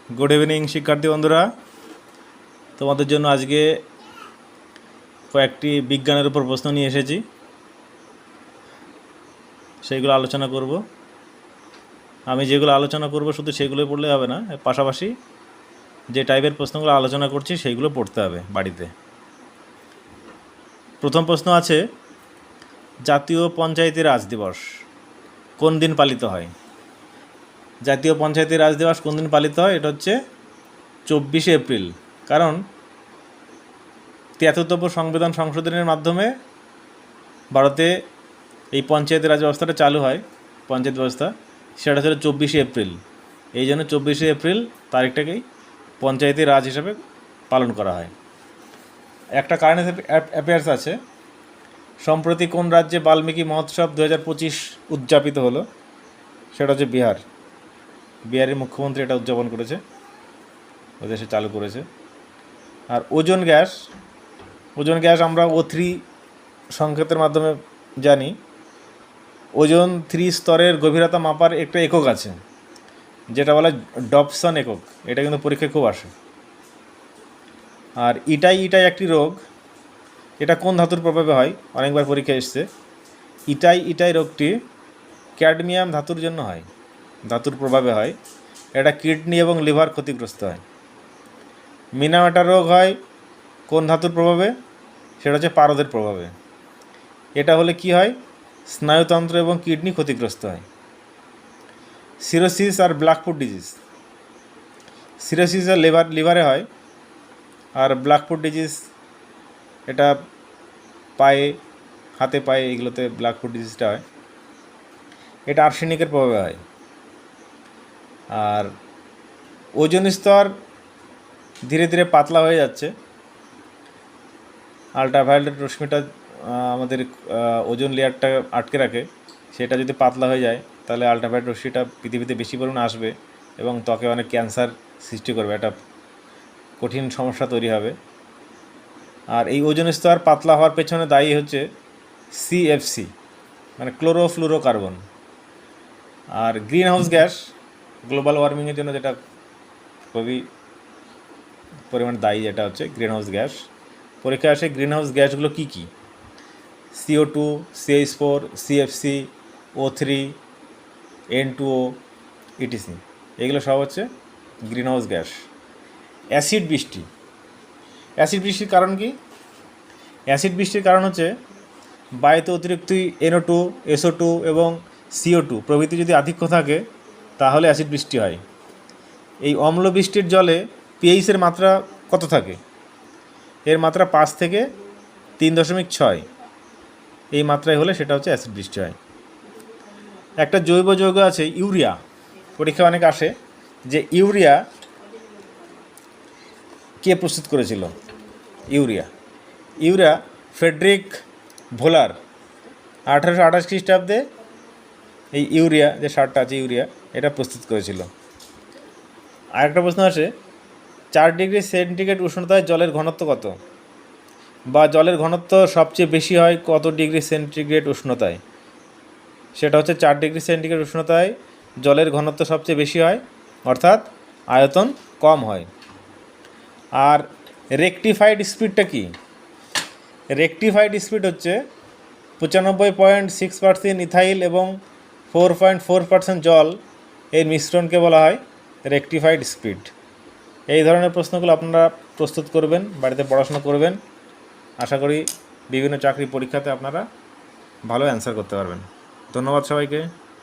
Good evening শিক্ষার্থী বন্ধুরা, তোমাদের জন্য আজকে কয়েকটি বিজ্ঞানের উপর প্রশ্ন নিয়ে এসেছি, সেইগুলো আলোচনা করব। আমি যেগুলো আলোচনা করব শুধু সেগুলোই পড়লে হবে না, পাশাপাশি যে টাইপের প্রশ্নগুলো আলোচনা করছি সেইগুলো পড়তে হবে বাড়িতে। প্রথম প্রশ্ন আছে, জাতীয় পঞ্চায়েতি রাজ দিবস কোন দিন পালিত হয়? জাতীয় পঞ্চায়েতি রাজ দিবস কোন দিন পালিত হয়? এটা হচ্ছে 24শে এপ্রিল। কারণ ৭৩তম সংবিধান সংশোধনের মাধ্যমে ভারতে এই পঞ্চায়েতি রাজ ব্যবস্থাটা চালু হয়, পঞ্চায়েত ব্যবস্থা, সেটা ছিল 24শে এপ্রিল। এই জন্য 24শে এপ্রিল তারিখটাকেই পঞ্চায়েতি রাজ হিসাবে পালন করা হয়। একটা কারেন্ট অ্যাফেয়ার্স আছে, সম্প্রতি কোন রাজ্যে বাল্মীকি মহোৎসব 2025 উদযাপিত হলো? সেটা হচ্ছে বিহার। বিহারের মুখ্যমন্ত্রী এটা উদযাপন করেছে, ও দেশে চালু করেছে। আর ওজোন গ্যাস আমরা O3 সংকেতের মাধ্যমে জানি। ওজোন 3 স্তরের গভীরতা মাপার একটা একক আছে, যেটা বলে ডবসন একক। এটা কিন্তু পরীক্ষায় খুব আসে। আর ইটাই একটি রোগ, এটা কোন ধাতুর প্রভাবে হয়? অনেকবার পরীক্ষায় এসছে। ইটাই রোগটি ক্যাডমিয়াম ধাতুর জন্য হয়, ধাতুর প্রভাবে হয়। এটা কিডনি এবং লিভার ক্ষতিগ্রস্ত হয়। মিনামেটা রোগ হয় কোন ধাতুর প্রভাবে? সেটা হচ্ছে পারদের প্রভাবে। এটা হলে কি হয়? স্নায়ুতন্ত্র এবং কিডনি ক্ষতিগ্রস্ত হয়। সিরোসিস আর ব্ল্যাকফুট ডিজিজ, সিরোসিস আর লিভারে হয়, আর ব্ল্যাকফুট ডিজিজ এটা পায়ে, হাতে পায়ে, এগুলোতে ব্ল্যাকফুট ডিজিজটা হয়। এটা আর্সেনিকের প্রভাবে হয়। আর ওজোন স্তর ধীরে ধীরে পাতলা হয়ে যাচ্ছে। আলট্রাভায়োলেট রশ্মিটা আমাদের ওজোন লেয়ারটা আটকে রাখে, সেটা যদি পাতলা হয়ে যায় তাহলে আলট্রাভায়োলেট রশ্মিটা পৃথিবীতে বেশি পরিমাণে আসবে এবং ত্বকে অনেক ক্যান্সার সৃষ্টি করবে, একটা কঠিন সমস্যা তৈরি হবে। আর এই ওজোন স্তর পাতলা হওয়ার পেছনে দায়ী হচ্ছে CFC, মানে ক্লোরোফ্লুরোকার্বন। আর গ্রিন হাউস গ্যাস গ্লোবাল ওয়ার্মিংয়ের জন্য যেটা খুবই পরিমাণ দায়ী, যেটা হচ্ছে গ্রিন হাউস গ্যাস। পরীক্ষা আসে গ্রিন হাউস গ্যাসগুলো কী কী? CO2, CH4, CFC, O3, N2O, etc. এগুলো সব হচ্ছে গ্রিন হাউস গ্যাস। অ্যাসিড বৃষ্টির কারণ কি? অ্যাসিড বৃষ্টির কারণ হচ্ছে বায়ুতে অতিরিক্ত NO2, SO2 এবং CO2 প্রভৃতি যদি আধিক্য থাকে তাহলে অ্যাসিড বৃষ্টি হয়। এই অম্ল বৃষ্টির জলে pH-এর মাত্রা কত থাকে? এর মাত্রা 5 থেকে 3.6। এই মাত্রায় হলে সেটা হচ্ছে অ্যাসিড বৃষ্টি হয়। একটা জৈব যৌগ আছে ইউরিয়া, পরীক্ষা অনেক আসে যে ইউরিয়া কে প্রস্তুত করেছিল? ইউরিয়া ফ্রেডরিক ভোলার 1828 খ্রিস্টাব্দে এই ইউরিয়া, যে সারটা আছে ইউরিয়া, এটা প্রস্তুত করেছিল। আরেকটা প্রশ্ন আসে, 4 ডিগ্রি সেন্টিগ্রেড উষ্ণতায় জলের ঘনত্ব কত? বা জলের ঘনত্ব সবচেয়ে বেশি হয় কত ডিগ্রি সেন্টিগ্রেড উষ্ণতায়? সেটা হচ্ছে 4 ডিগ্রি সেন্টিগ্রেড উষ্ণতায় জলের ঘনত্ব সবচেয়ে বেশি হয়, অর্থাৎ আয়তন কম হয়। আর রেকটিফাইড স্পিডটা কি? রেকটিফাইড স্পিড হচ্ছে 95.6% ইথাইল এবং 4.4% জল এর মিশ্রণকে বলা হয় রেকটিফাইড স্পিড। এই ধরনের প্রশ্নগুলো আপনারা প্রস্তুত করবেন, বাড়িতে পড়াশোনা করবেন। আশা করি বিভিন্ন চাকরি পরীক্ষাতে আপনারা ভালো অ্যান্সার করতে পারবেন। ধন্যবাদ সবাইকে।